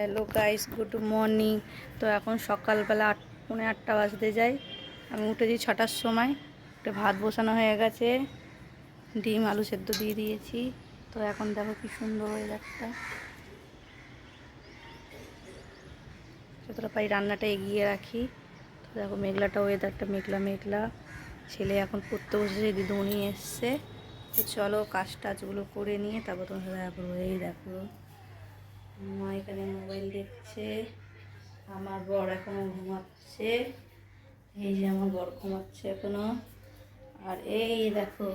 Hello guys, good morning. তো এখন সকালবেলা 8:45 বাজতে যায়। আমি উঠেছি 6টার সময়। উঠে ভাত বসানো হয়ে গেছে, ডিম আলু সেদ্ধ দিয়ে দিয়েছি। তো এখন দেখো কি সুন্দর ওয়েদারটা। যতটা পারি রান্নাটা এগিয়ে রাখি। তো দেখো মেঘলাটা ওয়েদারটা মেঘলা মেঘলা। ছেলে এখন পড়তে বসেছে, দিদিমণি এসছে। তো চলো কাজ টাজগুলো করে নিয়ে তারপর তোমার সাথে দেখা করবো। এই দেখো মা এখানে মোবাইল দেখছে, আমার বর এখনো ঘুমাচ্ছে। এই যে আমার বর ঘুমাচ্ছে এখনো। আর এই দেখো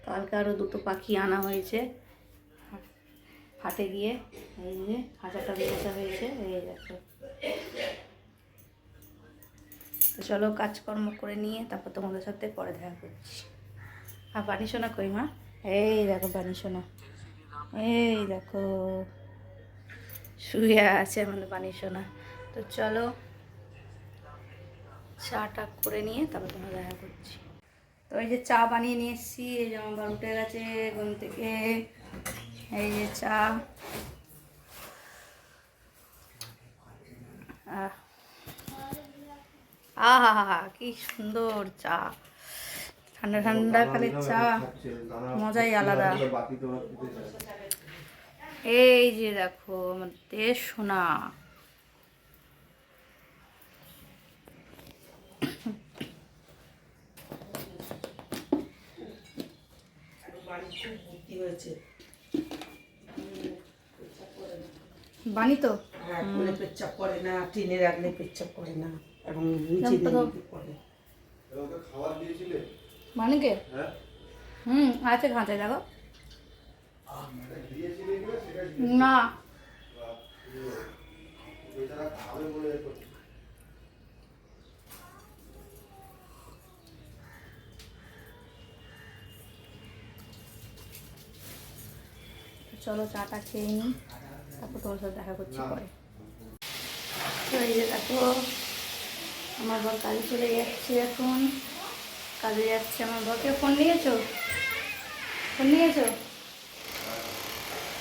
কালকে আরও দুটো পাখি আনা হয়েছে হাটে গিয়ে। এই যে হাজারটা বেচা হয়েছে। এই দেখো। তো চলো কাজকর্ম করে নিয়ে তারপর তোমাদের সাথে পরে দেখা করছি। আর বানি সোনা কই মা? এই দেখো বানি সোনা, এই দেখো শুয়ে আছে আমাদের বানি সোনা। তো চলো চাটা করে নিয়ে তারপর তোমরা দেখা করছি। তো এই যে চা বানিয়ে নিয়ে এসেছি। এই যে আমার বার উঠে গেছে ঘুম থেকে। এই যে চা। আহা হা হা, কি সুন্দর চা। ঠান্ডা ঠান্ডা খালি চা, মজাই আলাদা। এই যে দেখো আমাদের সোনা। বানি তো পেচ্ছাপ করে না, টিনে রাখলে পেচ্ছাপ করে না, এবং নিচে করে। বানিকে আছে খাঁচায় দেখো না। চলো চাটা খেয়ে নিই, তারপর তোমার সাথে দেখা করছি পরে। তো এই যে দেখো আমার বর কাজে চলে যাচ্ছে এখন। কাজে যাচ্ছে আমার বরকে। ফোন নিয়েছো? ফোন নিয়েছো?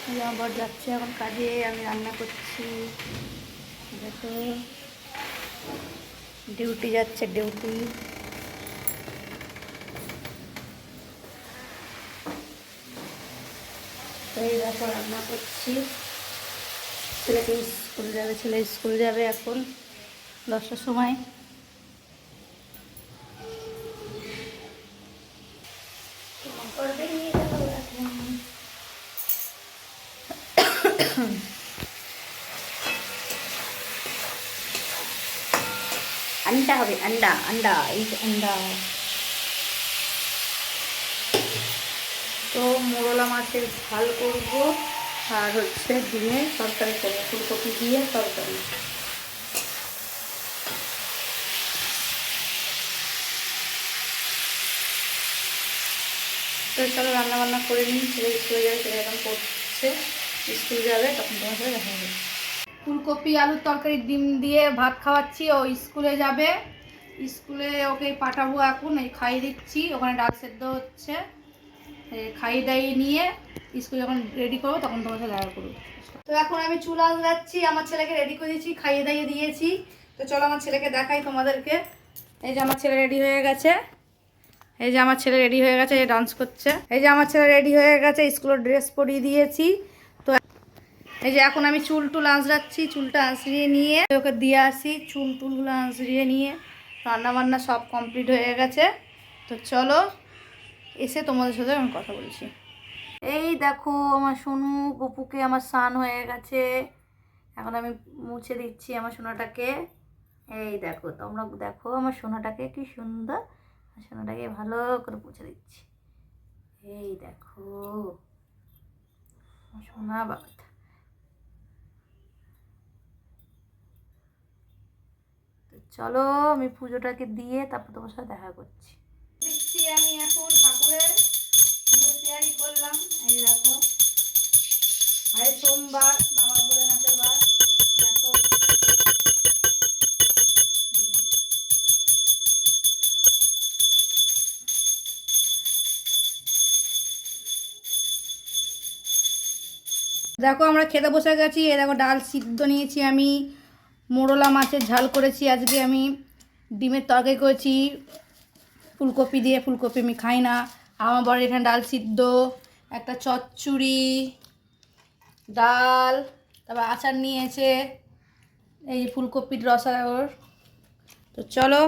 আমার বর যাচ্ছে এখন কাজে, আমি রান্না করছি। দেখো ডিউটি যাচ্ছে, ডিউটি। তো এই দেখো রান্না করছি। ছেলেকে স্কুল যাবে, ছেলে স্কুল যাবে এখন 10টার সময়। अंडा হবে, अंडा अंडा এই अंडा। তো মোরলা মাছের ঝাল করব আর হচ্ছে ডিমের তরকারি করবো, ফুলকপি দিয়ে তরকারি। তো চলো রান্না বান্না করে নিই। ছেলে স্কুলে যাবে, ছেলে এখন পড়ছে, স্কুল যাবে, তখন তোমার সাথে দেখা হবে। ফুলকপি আলুর তরকারি ডিম দিয়ে ভাত খাওয়াচ্ছি। ও স্কুলে যাবে, স্কুলে ওকে পাঠাবো এখন। এই খাইয়ে দিচ্ছি, ওখানে ডাল সেদ্ধ হচ্ছে। খাইয়ে দাইয়ে নিয়ে স্কুলে যখন রেডি করবো তখন তোমার সাথে দেখা করবো। তো এখন আমি চুল আঁচড়াচ্ছি, আমার ছেলেকে রেডি করে দিয়েছি, খাইয়ে দাইয়ে দিয়েছি। তো চলো আমার ছেলেকে দেখাই তোমাদেরকে। এই যে আমার ছেলে রেডি হয়ে গেছে। এই যে আমার ছেলে রেডি হয়ে গেছে, এই ডান্স করছে। এই যে আমার ছেলে রেডি হয়ে গেছে, স্কুলের ড্রেস পরিয়ে দিয়েছি। তো এই যে এখন আমি চুল টুল আঁচড়াচ্ছি, চুলটা আঁচড়িয়ে নিয়ে ওকে দিয়ে আসি। চুল টুলগুলো আঁচড়িয়ে নিয়ে রান্না বান্না সব কমপ্লিট হয়ে গেছে। তো চলো এসে তোমাদের সাথে আমি কথা বলছি। এই দেখো আমার সোনু গপুকে আমার স্নান হয়ে গেছে। এখন আমি মুছে দিচ্ছি আমার সোনাটাকে। এই দেখো তোমরা দেখো আমার সোনাটাকে কি সুন্দর। সোনাটাকে ভালো করে মুছে দিচ্ছি। এই দেখো সোনা বাবাটা। তো চলো আমি পুজোটাকে দিয়ে তারপর তোমার সাথে দেখা করছি। দিচ্ছি আমি এখন ঠাকুরের পুজোর তৈরি করলাম। এই দেখো আজ সোমবার, বাবা ভোলেনাথের বার। দেখো দেখো আমরা খেতে বসে গেছি। এ দেখো ডাল সিদ্ধ নিয়েছি আমি, মোরলা মাছের ঝাল করেছি আজকে আমি, ডিমের তরকারি করেছি ফুলকপি দিয়ে, ফুলকপি আমি খাই না। আমার বড় এখানে ডাল সিদ্ধ, একটা চচ্চড়ি, ডাল, তারপর আচার নিয়েছে, এই ফুলকপির রসা ওর। তো চলো